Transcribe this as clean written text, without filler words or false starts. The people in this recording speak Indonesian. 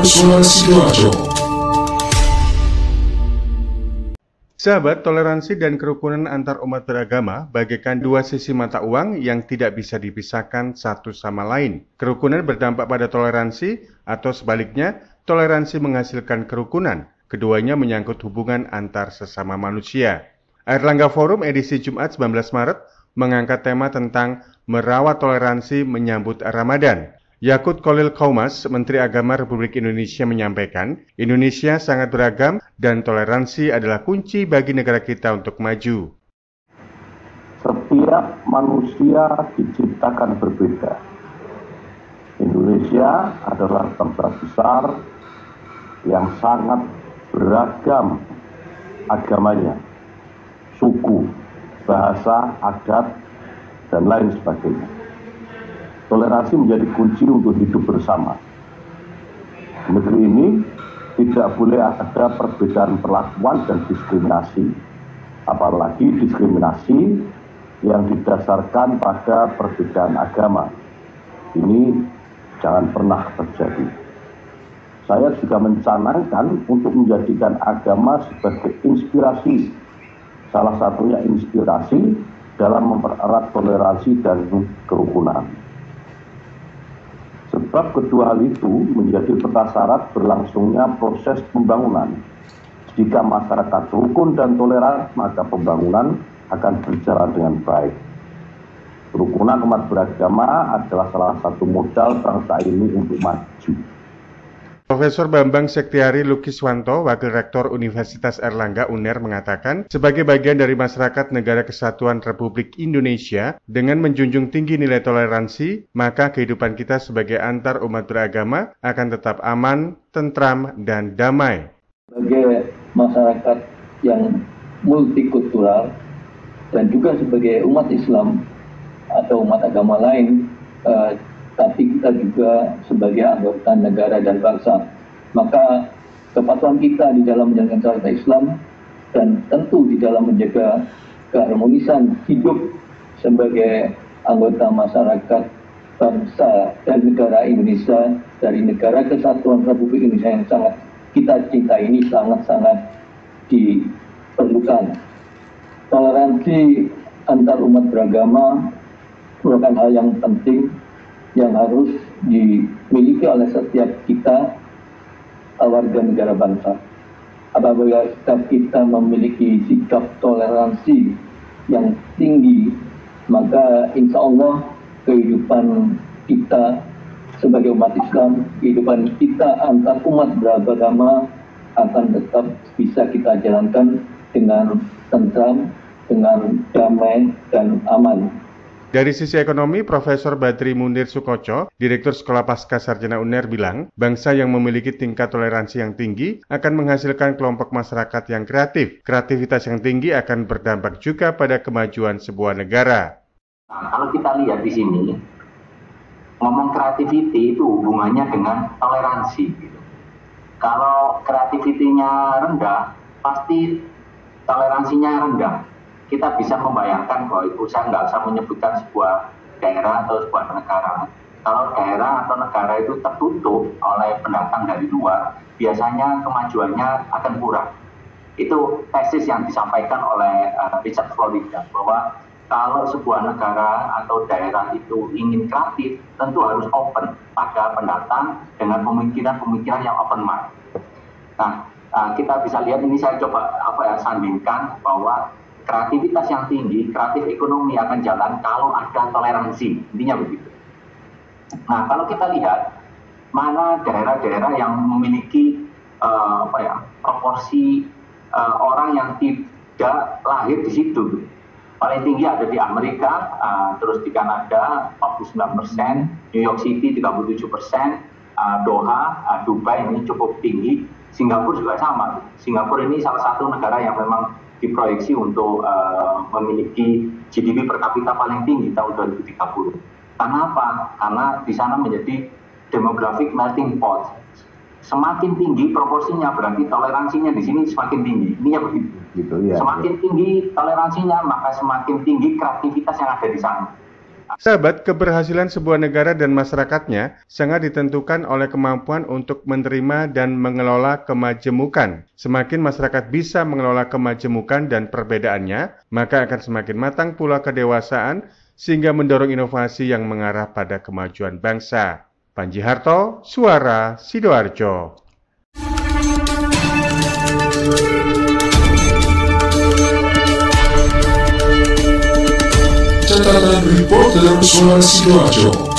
Suara Sidoarjo. Sahabat, toleransi dan kerukunan antar umat beragama bagaikan dua sisi mata uang yang tidak bisa dipisahkan satu sama lain. Kerukunan berdampak pada toleransi atau sebaliknya, toleransi menghasilkan kerukunan. Keduanya menyangkut hubungan antar sesama manusia. Airlangga Forum edisi Jumat 19 Maret mengangkat tema tentang merawat toleransi menyambut Ramadan. Yakut Khalil Qaumas, Menteri Agama Republik Indonesia menyampaikan, Indonesia sangat beragam dan toleransi adalah kunci bagi negara kita untuk maju. Setiap manusia diciptakan berbeda. Indonesia adalah bangsa besar yang sangat beragam agamanya, suku, bahasa, adat, dan lain sebagainya. Toleransi menjadi kunci untuk hidup bersama. Negeri ini tidak boleh ada perbedaan perlakuan dan diskriminasi, apalagi diskriminasi yang didasarkan pada perbedaan agama. Ini jangan pernah terjadi. Saya juga mencanangkan untuk menjadikan agama sebagai inspirasi, salah satunya inspirasi dalam mempererat toleransi dan kerukunan. Sebab kedua hal itu menjadi prasyarat berlangsungnya proses pembangunan. Jika masyarakat rukun dan toleran, maka pembangunan akan berjalan dengan baik. Kerukunan umat beragama adalah salah satu modal bangsa ini untuk maju. Profesor Bambang Sektiari Lukiswanto, Wakil Rektor Universitas Airlangga UNER mengatakan, sebagai bagian dari masyarakat Negara Kesatuan Republik Indonesia, dengan menjunjung tinggi nilai toleransi, maka kehidupan kita sebagai antar umat beragama akan tetap aman, tentram, dan damai. Sebagai masyarakat yang multikultural dan juga sebagai umat Islam atau umat agama lain, tapi kita juga sebagai anggota negara dan bangsa. Maka kepatuhan kita di dalam menjalankan syariat Islam dan tentu di dalam menjaga keharmonisan hidup sebagai anggota masyarakat bangsa dan negara Indonesia dari Negara Kesatuan Republik Indonesia yang sangat kita cintai ini sangat-sangat diperlukan. Toleransi antar umat beragama merupakan hal yang penting yang harus dimiliki oleh setiap kita warga negara bangsa. Apabila kita memiliki sikap toleransi yang tinggi, maka insya Allah kehidupan kita sebagai umat Islam, kehidupan kita antar umat beragama akan tetap bisa kita jalankan dengan tentram, dengan damai dan aman. Dari sisi ekonomi, Profesor Badri Munir Sukoco, Direktur Sekolah Pasca Sarjana UNER bilang, bangsa yang memiliki tingkat toleransi yang tinggi akan menghasilkan kelompok masyarakat yang kreatif. Kreativitas yang tinggi akan berdampak juga pada kemajuan sebuah negara. Nah, kalau kita lihat di sini, ngomong creativity itu hubungannya dengan toleransi. Gitu. Kalau kreativitinya rendah, pasti toleransinya rendah. Kita bisa membayangkan bahwa itu saya nggak usah menyebutkan sebuah daerah atau sebuah negara. Kalau daerah atau negara itu tertutup oleh pendatang dari luar, biasanya kemajuannya akan kurang. Itu tesis yang disampaikan oleh Richard Florida, bahwa kalau sebuah negara atau daerah itu ingin kreatif, tentu harus open pada pendatang dengan pemikiran-pemikiran yang open mind. Nah, kita bisa lihat ini saya coba sandingkan bahwa kreativitas yang tinggi, kreatif ekonomi akan jalan kalau ada toleransi, intinya begitu. Nah, kalau kita lihat mana daerah-daerah yang memiliki proporsi orang yang tidak lahir di situ. Paling tinggi ada di Amerika, terus di Kanada 49%, New York City 37%, Doha, Dubai ini cukup tinggi, Singapura juga sama. Singapura ini salah satu negara yang memang diproyeksi untuk memiliki GDP per kapita paling tinggi tahun 2030. Karena apa? Karena di sana menjadi demographic melting pot. Semakin tinggi proporsinya berarti toleransinya di sini semakin tinggi. Ininya begitu. Gitu, ya, semakin tinggi toleransinya, maka semakin tinggi kreativitas yang ada di sana. Sahabat, keberhasilan sebuah negara dan masyarakatnya sangat ditentukan oleh kemampuan untuk menerima dan mengelola kemajemukan. Semakin masyarakat bisa mengelola kemajemukan dan perbedaannya, maka akan semakin matang pula kedewasaan sehingga mendorong inovasi yang mengarah pada kemajuan bangsa. Panji Harto, Suara Sidoarjo. Catatan Reporter Suara Sidoarjo.